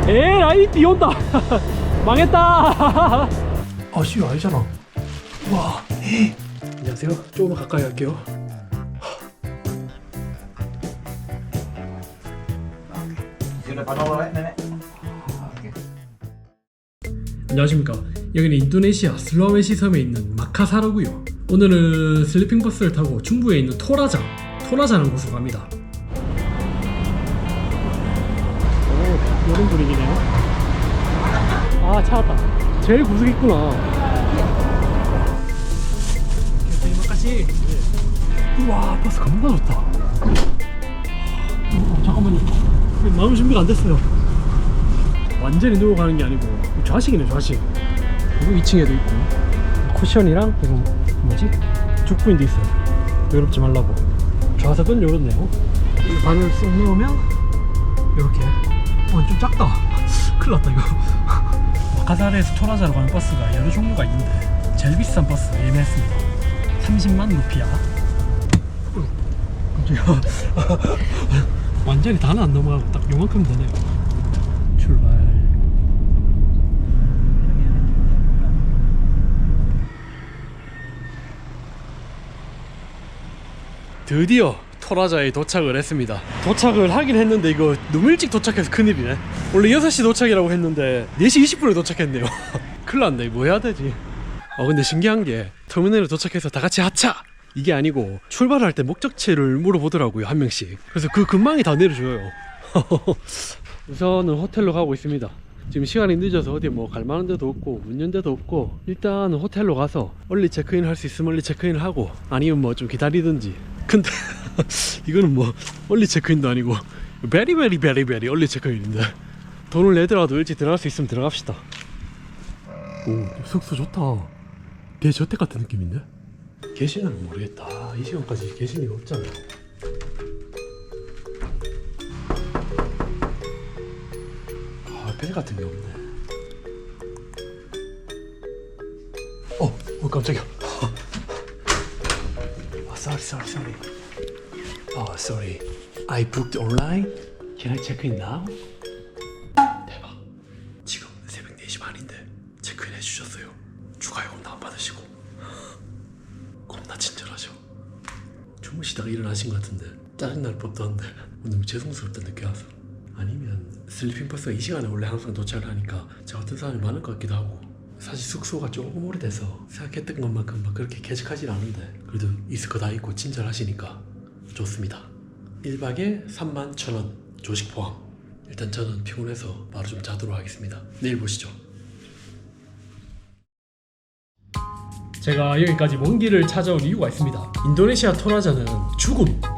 에라이 뛰어온다. 망했다. 아씨 아니잖아. 와. 안녕하세요. 조금 가까이 갈게요. 안녕하십니까. 여기는 인도네시아 슬라웨시 섬에 있는 마카사르고요. 오늘은 슬리핑 버스를 타고 중부에 있는 토라자는 곳으로 갑니다. 오, 이런 분위기네요. 아, 찾았다. 제일 구석에 있구나. 이만까지. 우와, 버스 겁나 좋다. 잠깐만요. 마음 준비가 안 됐어요. 완전히 누워 가는 게 아니고 좌식이네, 좌식. 그리고 2층에도 있고 쿠션이랑 이거 뭐지? 죽부인도 있어요. 외롭지 말라고. 좌석은 요렇네요. 이 바늘 쏙 넣으면 이렇게. 좀 작다. 큰일 났다 이거. 마카사르에서 토라자로 가는 버스가 여러 종류가 있는데 제일 비싼 버스 예매했습니다. 30만 루피아. 깜짝이야. 완전히 다는 안 넘어가고 딱 요만큼 되네요. 출발. 드디어 토라자에 도착을 했습니다. 도착을 하긴 했는데 이거 너무 일찍 도착해서 큰일이네. 원래 6시 도착이라고 했는데 4시 20분에 도착했네요. 큰일 났네. 뭐 해야 되지? 근데 신기한 게 터미널에 도착해서 다 같이 하차! 이게 아니고 출발할 때 목적지를 물어보더라고요, 한 명씩. 그래서 그 근방에 다 내려줘요. 우선은 호텔로 가고 있습니다. 지금 시간이 늦어서 어디 뭐 갈만한 데도 없고 문 연 데도 없고, 일단은 호텔로 가서 얼리 체크인 할 수 있으면 얼리 체크인을 하고, 아니면 뭐 좀 기다리든지. 근데 이거는 뭐 얼리 체크인도 아니고 베리 얼리 체크인인데, 돈을 내더라도 일찍 들어갈 수 있으면 들어갑시다. 오, 숙소 좋다. 대저택 같은 느낌인데? 계시는 모르겠다. 이 시간까지 계실 리가 없잖아. 벨 같은 게 없네. 깜짝이야. sorry. Sorry. I booked online. Can I check in now? 대박. 지금 새벽 4시 반인데 체크인 해주셨어요. 추가요금도 안 받으시고. 겁나 친절하죠. 주무시다가 일어나신 것 같은데 짜증날 법도 한데 너무 죄송스럽다 늦게 와서. 아니면 슬리핑 버스가 이 시간에 원래 항상 도착을 하니까 저 같은 사람이 많을 것 같기도 하고. 사실 숙소가 조금 오래돼서 생각했던 것만큼 막 그렇게 쾌적하진 않은데 그래도 있을 거 다 있고 친절하시니까 좋습니다. 1박에 31,000원 조식 포함. 일단 저는 피곤해서 바로 좀 자도록 하겠습니다. 내일 보시죠. 제가 여기까지 먼 길을 찾아온 이유가 있습니다. 인도네시아 토라자는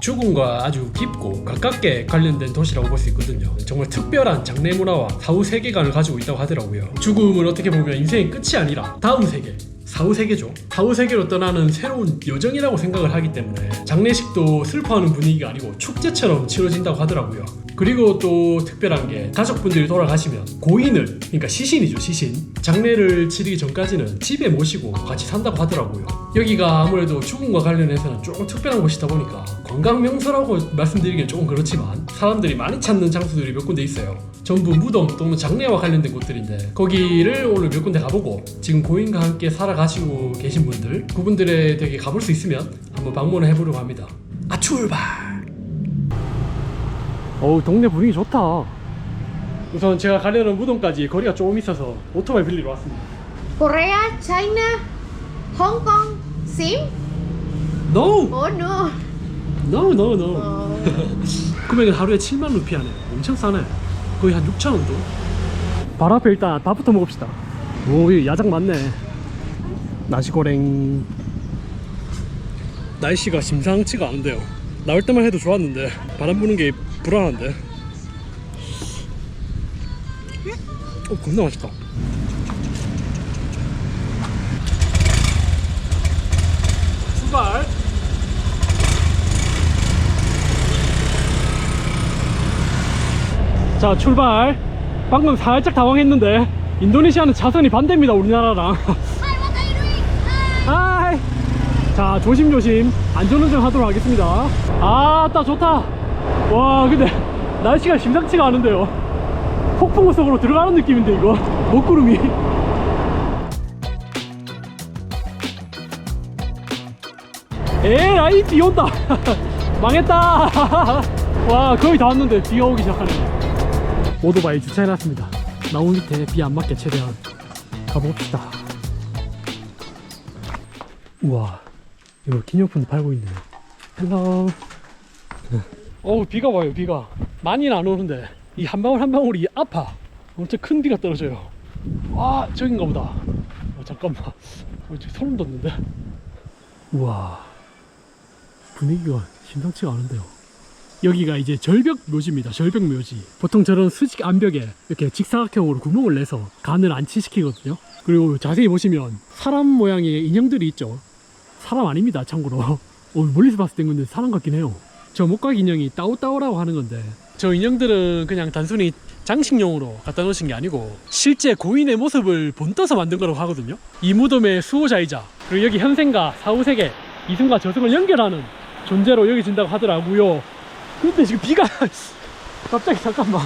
죽음과 아주 깊고 가깝게 관련된 도시라고 볼 수 있거든요. 정말 특별한 장래 문화와 사후 세계관을 가지고 있다고 하더라고요. 죽음은 어떻게 보면 인생의 끝이 아니라 다음 세계, 사후 세계죠. 사후 세계로 떠나는 새로운 여정이라고 생각을 하기 때문에 장례식도 슬퍼하는 분위기가 아니고 축제처럼 치러진다고 하더라고요. 그리고 또 특별한 게 가족분들이 돌아가시면 고인을, 그러니까 시신이죠, 시신. 장례를 치르기 전까지는 집에 모시고 같이 산다고 하더라고요. 여기가 아무래도 죽음과 관련해서는 조금 특별한 곳이다 보니까 관광 명소라고 말씀드리기는 조금 그렇지만 사람들이 많이 찾는 장소들이 몇 군데 있어요. 전부 무덤 또는 장례와 관련된 곳들인데 거기를 오늘 몇 군데 가보고, 지금 고인과 함께 살아가시고 계신 분들, 그분들에 되게 가볼 수 있으면 한번 방문을 해보려고 합니다. 출발! 동네 분위기 좋다. 우선 제가 가려는 무덤까지 거리가 조금 있어서 오토바이 빌리러 왔습니다. Korea, China, Hong Kong, Sim? No! Oh no. No. 금액은 하루에 7만 루피아네. 엄청 싸네. 거의 한 6,000원도. 발 앞에 일단 밥부터 먹읍시다. 오, 여기 야장 많네. 나시고랭. 날씨가 심상치가 않은데요. 나올 때만 해도 좋았는데 바람 부는 게 불안한데. 겁나 맛있다. 출발. 자, 출발. 방금 살짝 당황했는데 인도네시아는 차선이 반대입니다, 우리나라랑. 하이. 자, 조심조심 안전운전 하도록 하겠습니다. 딱 좋다. 와, 근데 날씨가 심상치가 않은데요. 폭풍우 속으로 들어가는 느낌인데 이거 먹구름이. 에라이 비 온다. 망했다. 와 거의 다 왔는데 비가 오기 시작하네. 오토바이 주차해놨습니다. 나무 밑에 비 안 맞게 최대한 가봅시다. 우와 이거 기념품 팔고 있네요. 헬로. 어우 비가 와요. 비가 많이는 안 오는데 이 한 방울 한 방울이 아파. 엄청 큰 비가 떨어져요. 아 저긴가 보다. 잠깐만 소름 돋는데. 우와 분위기가 심상치가 않은데요. 여기가 이제 절벽 묘지입니다. 절벽 묘지. 보통 저런 수직 암벽에 이렇게 직사각형으로 구멍을 내서 간을 안치시키거든요. 그리고 자세히 보시면 사람 모양의 인형들이 있죠. 사람 아닙니다 참고로. 멀리서 봤을 땐 근데 사람 같긴 해요. 저 목각 인형이 따오따오라고 하는 건데 저 인형들은 그냥 단순히 장식용으로 갖다 놓으신 게 아니고 실제 고인의 모습을 본떠서 만든 거라고 하거든요. 이 무덤의 수호자이자 그리고 여기 현생과 사후세계 이승과 저승을 연결하는 존재로 여겨진다고 하더라고요. 근데 지금 비가 갑자기 잠깐만.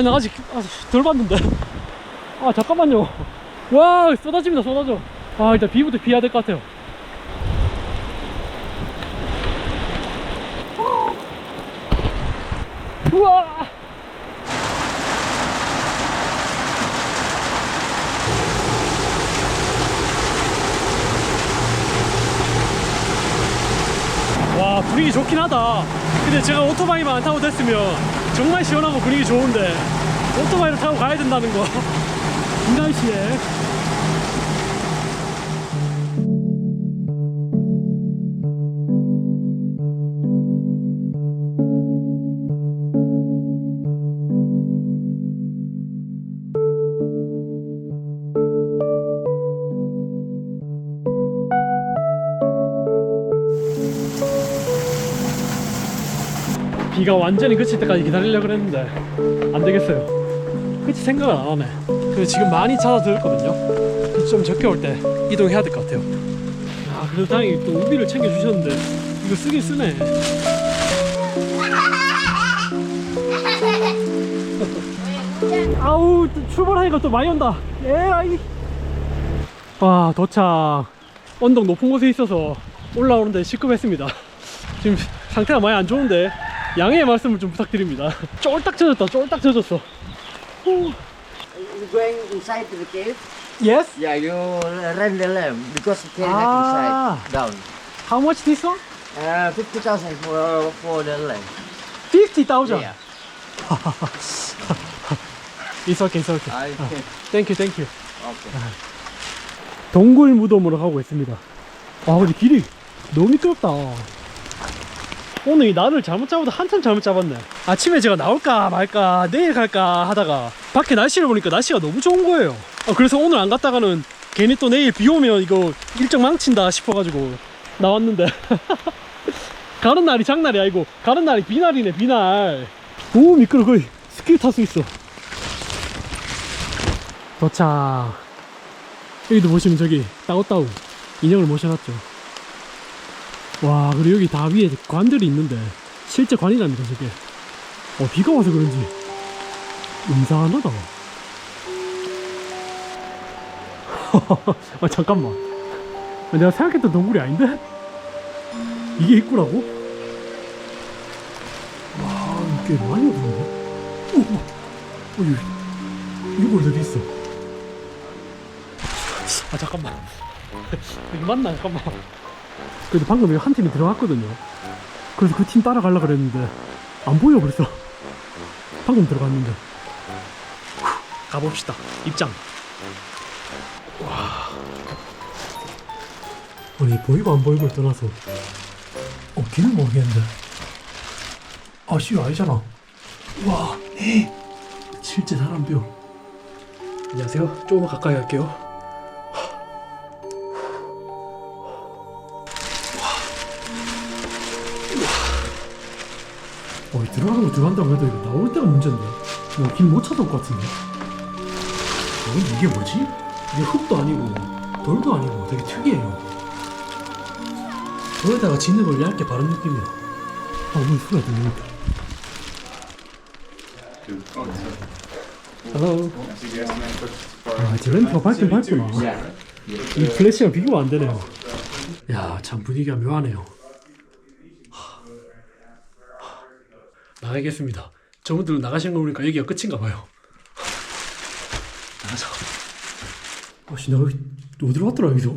나 아직 덜 봤는데. 잠깐만요. 와 쏟아집니다 쏟아져. 일단 비부터 피해야 될 것 같아요. 우와 와 분위기 좋긴 하다. 근데 제가 오토바이만 안 타고 됐으면 정말 시원하고 분위기 좋은데 오토바이를 타고 가야 된다는 거. 이 날씨에. 비가 완전히 그칠 때까지 기다리려고 그랬는데 안 되겠어요. 그치 생각을 안 하네. 그래서 지금 많이 잦아들었거든요. 좀 적게 올 때 이동해야 될 것 같아요. 그래도 다행히 또 우비를 챙겨주셨는데 이거 쓰긴 쓰네. 아우 출발하니까 또 많이 온다. 에라이. 와 도착. 언덕 높은 곳에 있어서 올라오는데 시급했습니다. 지금 상태가 많이 안 좋은데 양해의 말씀을 좀 부탁드립니다. 쫄딱 젖었다 쫄딱 젖었어. You going inside to the cave? Yes? Yeah, you rent the lamp because you cannot Ah. inside down. How much this one? 50,000 for the lamp. 50,000. Yeah. It's okay, it's okay. Okay. Thank you, thank you. Okay. 동굴 무덤으로 가고 있습니다. 근데 길이 너무 미끄럽다. 오늘 이 날을 잘못 잡아도 한참 잘못 잡았네. 아침에 제가 나올까 말까 내일 갈까 하다가 밖에 날씨를 보니까 날씨가 너무 좋은 거예요. 그래서 오늘 안 갔다가는 괜히 또 내일 비 오면 이거 일정 망친다 싶어가지고 나왔는데 가는 날이 장날이 아니고 가는 날이 비날이네 비날. 오 미끄러. 거의 스키 탈 수 있어. 도착. 여기도 보시면 저기 따오따오 인형을 모셔놨죠. 와 그리고 여기 다 위에 관들이 있는데 실제 관이랍니다 저게. 비가 와서 그런지 음산하다. 잠깐만. 내가 생각했던 동굴이 아닌데? 이게 입구라고? 와 꽤 많이 오는데? 이거 어디 있어? 잠깐만. 이거 맞나? 잠깐만. 그래도 방금 한 팀이 들어갔거든요. 그래서 그 팀 따라가려고 그랬는데 안 보여 벌써. 방금 들어갔는데. 가봅시다. 입장. 와. 아니 보이고 안 보이고를 떠나서 길을 모르겠는데. 씨가 아니잖아. 와. 실제 사람뼈. 안녕하세요. 조금만 가까이 갈게요. 들어가는 거 들어간다고 해도 이거 나올 때가 문제인데 길 못 찾아올 것 같은데. 이게 뭐지? 이게 흙도 아니고 돌도 아니고 되게 특이해요. 돌에다가 진흙을 얇게 바른 느낌이야. 문 소리가 들리니까. Hello. 아, 저 램프가 밝긴 밝구나. 이 플래시랑 비교가 안 되네요. 야, 참 분위기가 묘하네요. 나가겠습니다. 저분들 나가신 거 보니까 여기가 끝인가 봐요. 나가자. 아씨, 내가 어디로 왔더라 여기서?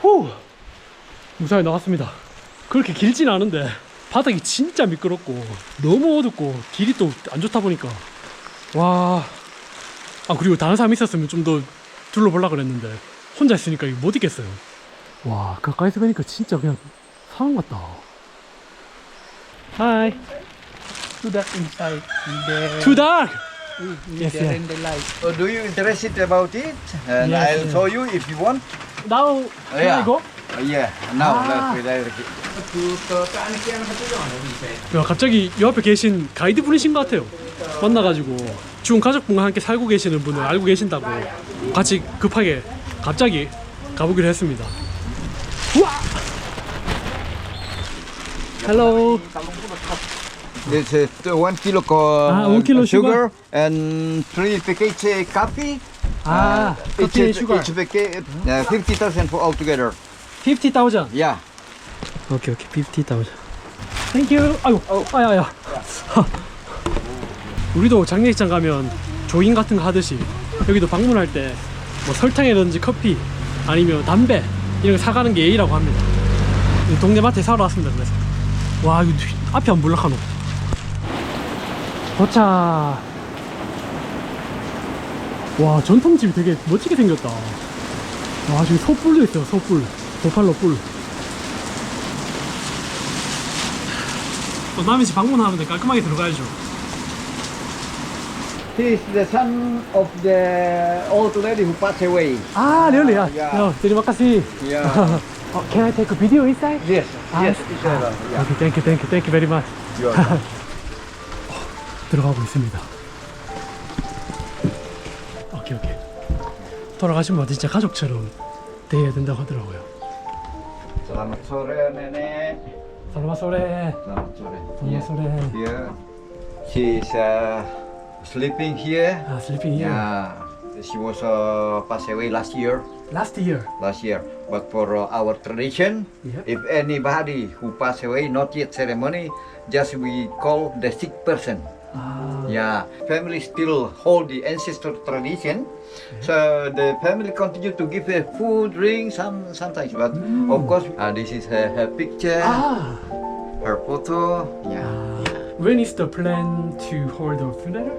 후! 무사히 나왔습니다. 그렇게 길진 않은데 바닥이 진짜 미끄럽고 너무 어둡고 길이 또 안 좋다 보니까 와. 아, 그리고 다른 사람 있었으면 좀 더 둘러보려고 그랬는데 혼자 있으니까 이거 못 있겠어요. 와, 가까이서 보니까 진짜 그냥 사람 같다. 하이. Too dark inside. There, Too dark! yes, yes. in the light. Do you interested about it? And Yes, I'll yes. show you if you want. Now, can Yeah. I go? Yeah. Now Ah. let's direct it. 야, 갑자기 요 앞에 계신 가이드 분이신 것 같아요. 만나가지고 죽은 가족분과 함께 살고 계시는 분을 알고 계신다고 같이 급하게 갑자기 가보기로 했습니다. 우와! Hello. This is 1 kilo 1 kilo sugar and 3 package coffee. 아, 커피 앤 슈가. Each packet 50,000 for all together. 50,000. Yeah. 오케이, 50,000. 땡큐. 아유, 아야야. 우리도 장례식장 가면 조깅 같은 거 하듯이 여기도 방문할 때 뭐 설탕이라든지 커피 아니면 담배 이런 거 사가는 게 예의라고 합니다. 이 동네 마트에 사러 왔습니다. 그래서 와, 이거 앞이 안 볼락하노. 도착. 와, 전통집이 되게 멋지게 생겼다. 와, 지금 소뿔도 있어요. 소뿔, 보팔로 뿔. 남의 집 방문하는데 깔끔하게 들어가야죠. He is the son of the old lady who passed away. 아, really? 야, Yeah. 야, 드리마카시. Yeah. Can I take a video inside? Yes. Ah. Yes. It's, yeah. Okay, thank you very much. You are. 들어가고 있습니다. 오케이. 돌아가신 분 진짜 가족처럼 대해야 된다고 하더라고요. Selamat sore nenek. 살마소레. Selamat sore. 살마소레. Here. She's sleeping here. 아, sleeping here. Yeah, she was passed away last year. Last year. But for our tradition, Yep. if anybody who passed away, not yet ceremony, just we call the sick person. 아, Yeah, family still hold the ancestor tradition. So the family continue to give her food, drink, sometimes. But of course, this is her picture, 아. her photo. Yeah. When is the plan to hold the funeral?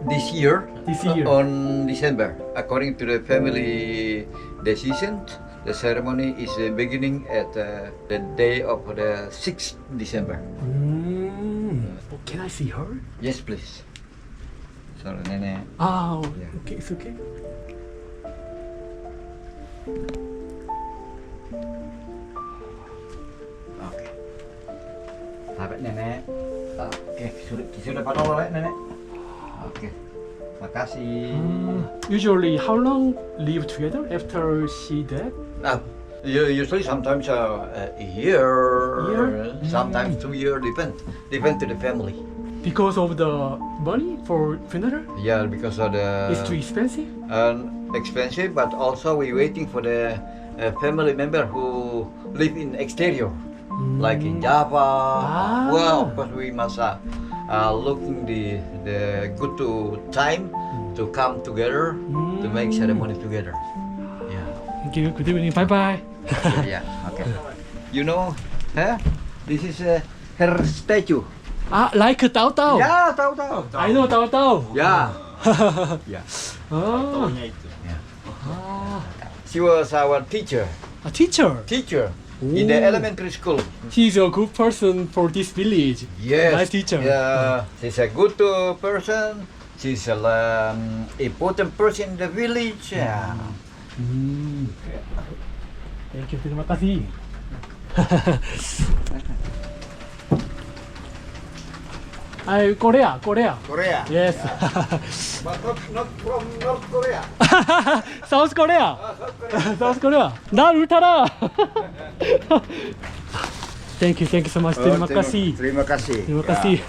This year, This year. on December, according to the family decision, the ceremony is beginning at the day of the 6th December. Oh, can I see her? Yes, please. Sorry, Nene. 아, Yeah. okay, it's okay. Okay. Sahabat Nenek. Oke, sudah pada oleh Nenek. Oke. Makasih. Usually, how long live together after she dead? Usually sometimes a year, Year? sometimes 2 years, depend to the family. Because of the money for funeral? Yeah, because of the It's too expensive? expensive, but also we waiting for the family member who live in exterior, like in Java. Ah. Well, of course we must looking the good to time to come together to make ceremony together. Yeah. Thank you. Good evening. Bye bye. Yeah. Okay. You know, huh? This is her statue. Ah, like a Tao Tao. Yeah, tahu. I know Tao Tao. Yeah. Yeah. Ah, She was our teacher. a teacher. In the elementary school. He's a good person for this village. Yes. Nice teacher. Yeah. She's a good person. She's a important person in the village. Yeah. Thank you. Terima kasih. Korea. Korea. Yes. But not from North Korea. South Korea. South Korea. 날 울타라. Thank you so much. Terima kasih. Terima kasih. Terima kasih.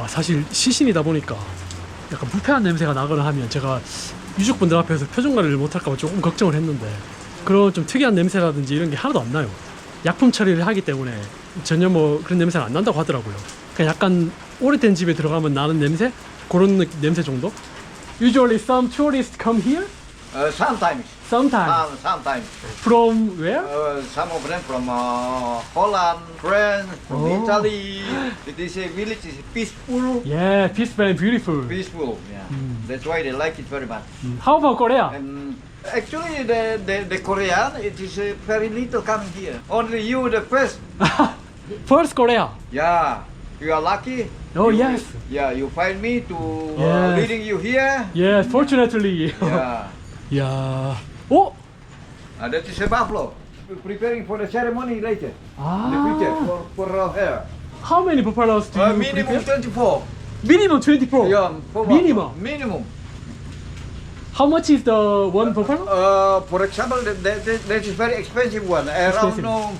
사실 시신이다 보니까 약간 불편한 냄새가 나거나 하면 제가 유족분들 앞에서 표정 관리를 못할까봐 조금 걱정을 했는데 그런 좀 특이한 냄새라든지 이런 게 하나도 안 나요. 약품 처리를 하기 때문에 전혀 뭐 그런 냄새는 안 난다고 하더라고요. 그냥 약간 오래된 집에 들어가면 나는 냄새? 그런 냄새 정도? Usually some tourists come here? Sometimes. Sometimes. Sometimes. From where? Some of them from Holland, France, from Oh. Italy. This village is peaceful. Yeah, peaceful and beautiful. Peaceful. Yeah. That's why they like it very much. How about Korea? And actually, the Korean, it is very little coming here. Only you, the first. First Korea. Yeah. You are lucky. Oh, You- yes. Yeah, you find me to Yes. leading you here. Yes, fortunately. Yeah. 야, 오, That is a buffalo. Preparing for the ceremony later. The future for her. How many buffaloes do you Minimum prepare? 24. Minimum 24. Yeah, for Minimum. Minimum. How much is the one buffalo? For example, that is very expensive one. Expensive. Around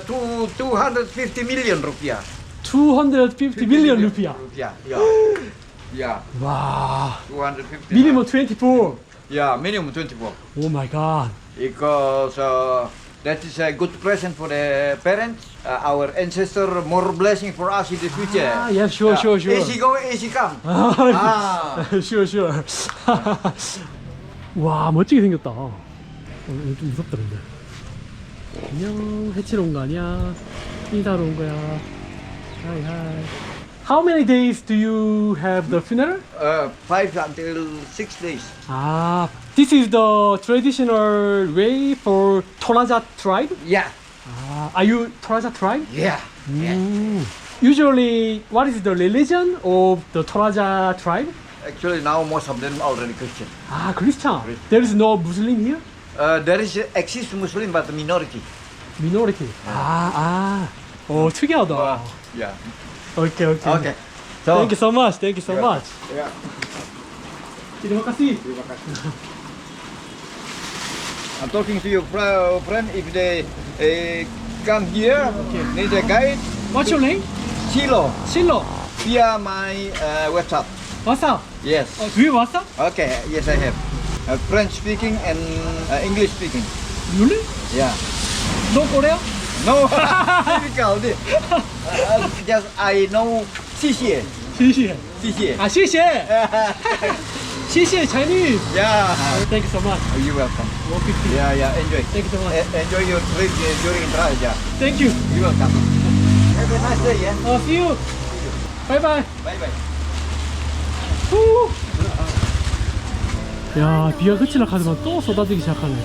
250 million rupiah. 250 million rupiah. Yeah. Yeah. 와, 250. minimum 24. Yeah, minimum 24. Oh my god. Because that is a good present for the parents. Our ancestor, more blessing for us in the future. Ah, yeah, sure. Easy go, easy come. Ah. sure. 와, 멋지게 생겼다. 좀 무섭다 근데. 안녕, 해치러 온 거 아니야? 인사하러 온 거야. 하이. How many days do you have the funeral? 5 until 6 days. Ah, this is the traditional way for Toraja tribe? Yeah. Are you Toraja tribe? Yeah. Usually, what is the religion of the Toraja tribe? Actually, now most of them already Christian. Ah, Christian. There is no Muslim here? There is exist Muslim, but minority. Minority. 특이하다. Yeah. Okay. Okay. So. Thank you so much. Yeah. Terima kasih. I'm talking to your friend. If they come here, need a guide. What's your name? Chilo 실로. via my website. WhatsApp. Yes. Do you WhatsApp? Okay. Yes, I have. French speaking and English speaking. Really? Yeah. No Korea? No, difficult. Just I know 谢谢. 谢谢. 谢谢. 谢谢. 谢谢 Chinese. Yeah. Thank you so much. You're welcome. 150. Yeah. Enjoy. Thank you so much. Enjoy your trip during Raja. Thank you. You're welcome. Have a nice day. Yeah. See you. Bye bye. Bye bye. 야, 비가 그치락 하지만 또 쏟아지기 시작하네.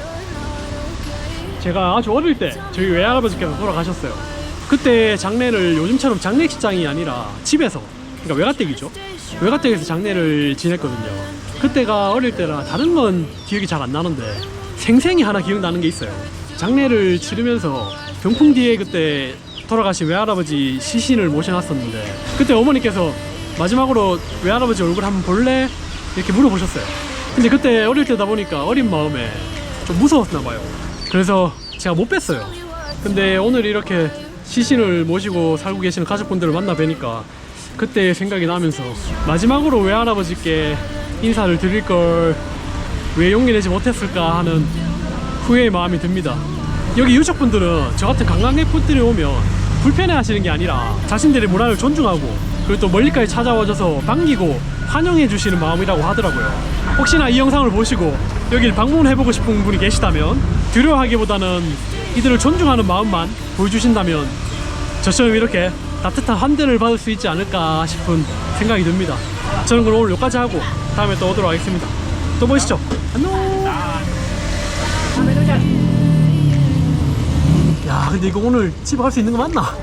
제가 아주 어릴 때 저희 외할아버지께서 돌아가셨어요. 그때 장례를 요즘처럼 장례식장이 아니라 집에서, 그러니까 외가댁이죠. 외가댁에서 장례를 지냈거든요. 그때가 어릴 때라 다른 건 기억이 잘 안 나는데 생생히 하나 기억나는 게 있어요. 장례를 치르면서 병풍 뒤에 그때 돌아가신 외할아버지 시신을 모셔놨었는데 그때 어머니께서 마지막으로 외할아버지 얼굴 한번 볼래? 이렇게 물어보셨어요. 근데 그때 어릴 때다 보니까 어린 마음에 좀 무서웠나 봐요. 그래서 제가 못 뵀어요. 근데 오늘 이렇게 시신을 모시고 살고 계시는 가족분들을 만나 뵈니까 그때 생각이 나면서 마지막으로 외할아버지께 인사를 드릴 걸 왜 용기 내지 못했을까 하는 후회의 마음이 듭니다. 여기 유족분들은 저 같은 관광객분들이 오면 불편해 하시는 게 아니라 자신들의 문화를 존중하고 그리고 또 멀리까지 찾아와줘서 반기고 환영해 주시는 마음이라고 하더라고요. 혹시나 이 영상을 보시고 여길 방문해보고 싶은 분이 계시다면 두려워하기보다는 이들을 존중하는 마음만 보여주신다면 저처럼 이렇게 따뜻한 환대를 받을 수 있지 않을까 싶은 생각이 듭니다. 저는 그럼 오늘 여기까지 하고 다음에 또 오도록 하겠습니다. 또 보시죠. 안녕. 야, 근데 이거 오늘 집에 갈 수 있는 거 맞나?